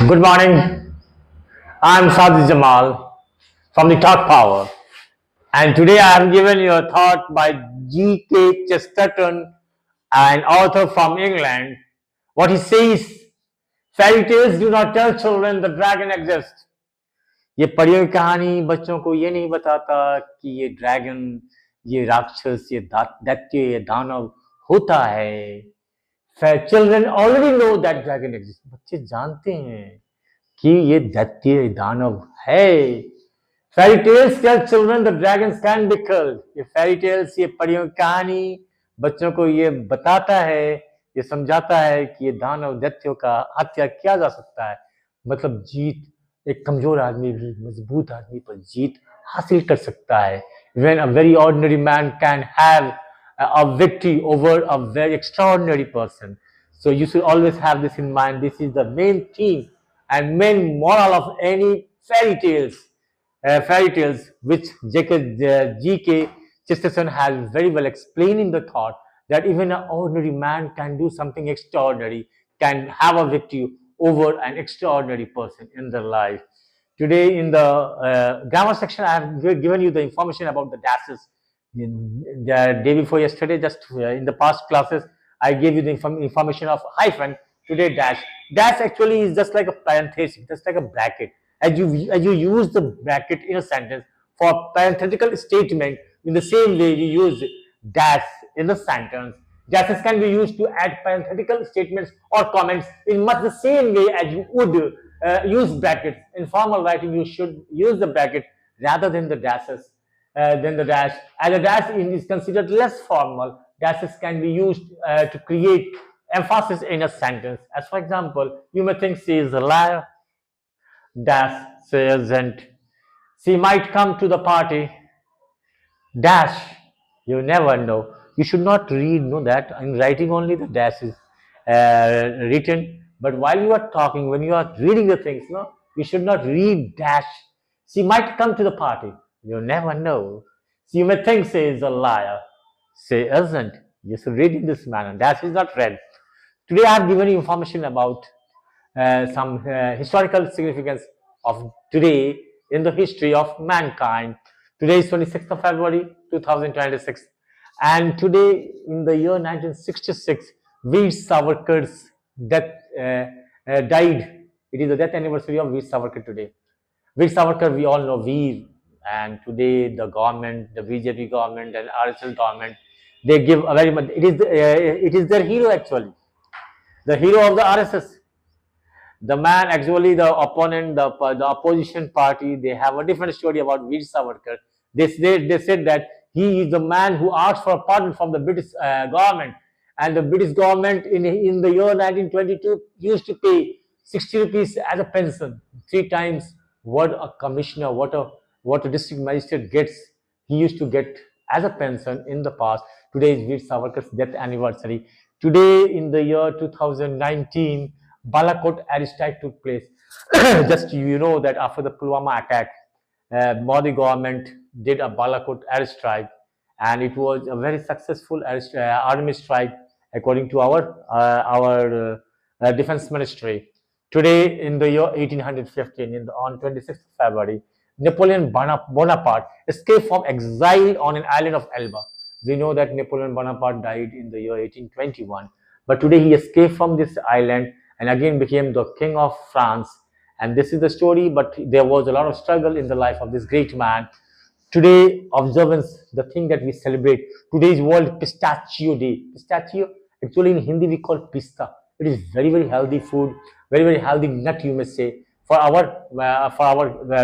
Good morning. I'm Sadhu Jamal from the Talk Power, and today I have given you a thought by G.K. Chesterton, an author from England. What he says: fairy tales do not tell children the dragon exists. ये परियों की कहानी बच्चों को ये नहीं बताता कि ये ड्रैगन, ये राक्षस, ये दैत्य, ये दानव होता है. Children already know that dragon exists. बच्चे जानते हैं कि ये दैत्य दानव है. Fairy tales tell children the dragons can be killed. ये फेरी टेल्स, ये परियों की कहानी बच्चों को ये बताता है, ये समझाता है कि ये दानव दैत्यों का हत्या किया जा सकता है. मतलब जीत, एक कमजोर आदमी भी मजबूत आदमी पर जीत हासिल कर सकता है. When a very ordinary man can have a victory over a very extraordinary person. So you should always have this in mind. This is the main theme and main moral of any fairy tales, which G.K. Chesterton has very well explained in the thought that even an ordinary man can do something extraordinary, can have a victory over an extraordinary person in their life. Today in the grammar section, I have given you the information about the dashes. The day before yesterday, just in the past classes, I gave you the information of hyphen. Today dash. Dash actually is just like a parenthesis, just like a bracket. As you use the bracket in a sentence for parenthetical statement, in the same way you use dash in the sentence. Dashes can be used to add parenthetical statements or comments in much the same way as you would use brackets. In formal writing, you should use the bracket rather than the dashes. Then the dash. As a dash is considered less formal, dashes can be used to create emphasis in a sentence. As for example, you may think she is a liar. Dash, she isn't. She might come to the party. Dash, you never know. You should not read, know that in writing only the dash is written. But while you are talking, when you are reading the things, no, you should not read dash. She might come to the party. You never know. So you may think she is a liar. She isn't. You should read in this manner. Dash is not read. Today I have given you information about some historical significance of today in the history of mankind. Today is 26th of February 2026, and today in the year 1966, Veer Savarkar's death died. It is the death anniversary of Veer Savarkar today. Veer Savarkar, we all know Veer, and today the government, the BJP government and RSS government, they give a very much. It is their hero actually, the hero of the RSS. The man, actually, the opponent, the opposition party, they have a different story about Veer Savarkar. They said that he is the man who asked for a pardon from the British government, and the British government in the year 1922 used to pay 60 rupees as a pension, 3 times what a commissioner, what a district magistrate gets, he used to get as a pension in the past. Today is Veer Savarkar's death anniversary. Today in the year 2019, Balakot airstrike took place. Just you know that after the Pulwama attack, Modi government did a Balakot airstrike, and it was a very successful army strike according to our defense ministry. Today, in the year 1815, on 26th February, Napoleon Bonaparte escaped from exile on an island of Elba. We know that Napoleon Bonaparte died in the year 1821, but today he escaped from this island and again became the king of France. And this is the story, but there was a lot of struggle in the life of this great man. Today, observance, the thing that we celebrate, today is World Pistachio Day. Pistachio, actually in Hindi we call pista. It is very, very healthy food, very, very healthy nut, you may say, for our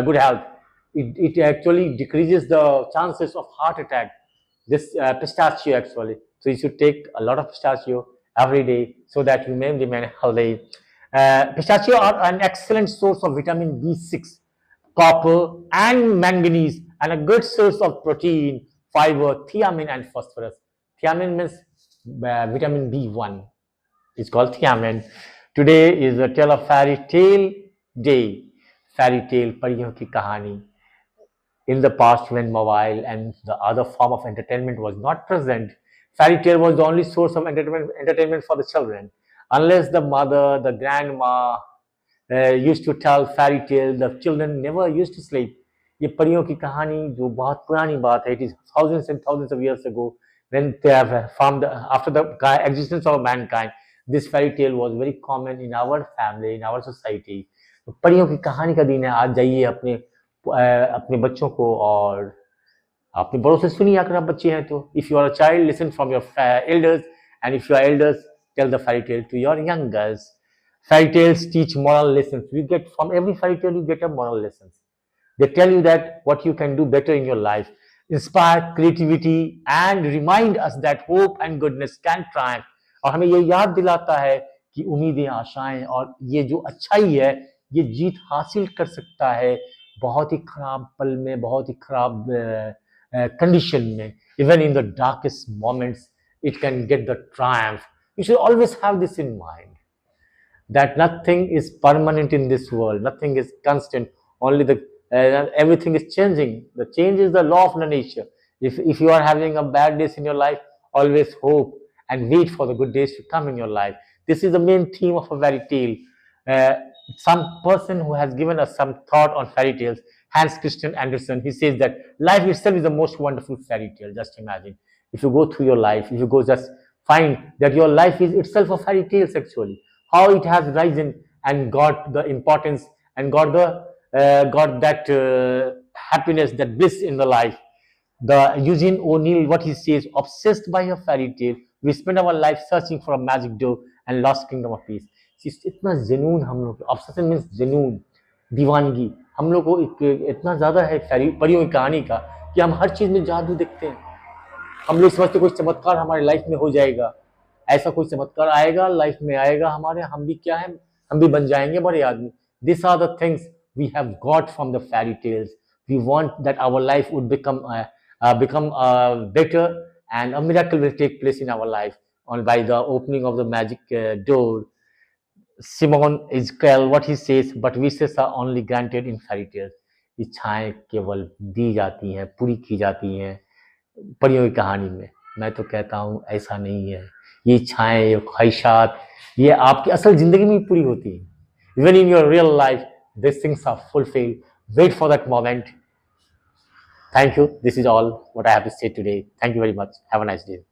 good health. It actually decreases the chances of heart attack, this pistachio actually. So you should take a lot of pistachio every day so that you may remain healthy. Pistachio are an excellent source of vitamin B6, copper, and manganese, and a good source of protein, fiber, thiamine, and phosphorus. Thiamine means vitamin B1. It's called thiamine. Today is a tale of fairy tale day. Fairy tale, परियों की कहानी. In the past, when mobile and the other form of entertainment was not present, Fairy tale was the only source of entertainment for the children. Unless the mother, the grandma used to tell fairy tale, the children never used to sleep. ये परियों की कहानी जो बहुत पुरानी बात है, it is thousands and thousands of years ago when they have formed after the existence of mankind. This fairy tale was very common in our family, in our society. परियों की कहानी का दिन है, आज जाइए अपने बच्चों को और अपने बड़ों से सुनिए अगर आप बच्चे हैं तो. If you are a child, listen from your elders, and if you are elders, tell the fairy tale to your youngers. Fairy tales teach moral lessons. You get from every fairy tale, you get a moral lessons. They tell you that what you can do better in your life, inspire creativity, and remind us that hope and goodness can triumph. और हमें ये याद दिलाता है कि उम्मीदें, आशाएं और ये जो अच्छाई है, ये जीत हासिल कर सकता है बहुत ही खराब पल में, बहुत ही खराब condition में. Even in the darkest moments, it can get the triumph. You should always have this in mind, that nothing is permanent in this world, nothing is constant, only everything is changing. The change is the law of the nature. If you are having a bad days in your life, always hope and wait for the good days to come in your life. This is the main theme of a fairy tale. Some person who has given us some thought on fairy tales, Hans Christian Andersen, he says that life itself is the most wonderful fairy tale. Just imagine, if you go through your life, if you go just find that your life is itself a fairy tale actually, how it has risen and got the importance and got that happiness, that bliss in the life. The Eugene O'Neill, what he says, obsessed by a fairy tale, we spend our life searching for a magic door and lost kingdom of peace. इतना जुनून हम लोग, obsession means जुनून, दीवानगी हम लोग को इतना ज़्यादा है परियों की कहानी का कि हम हर चीज़ में जादू देखते हैं. हम लोग समझते कोई चमत्कार हमारे लाइफ में हो जाएगा, ऐसा कोई चमत्कार आएगा लाइफ में, आएगा हमारे, हम भी क्या है, हम भी बन जाएंगे बड़े आदमी. These are the things we have got from the fairy tales. We want that our life would become better, and a miracle will take place in our life by the opening of the magic door. Simon Ezekiel, what he says, but wishes are only granted in fairy tales. इच्छाएं केवल दी जाती हैं, पूरी की जाती हैं परियों की कहानी में. मैं तो कहता हूँ ऐसा नहीं है. ये इच्छाएं, ये ख्वाहिशात, ये आपकी असल जिंदगी में पूरी होती हैं. Even in your real life, these things are fulfilled. Wait for that moment. Thank you. This is all what I have to say today. Thank you very much. Have a nice day.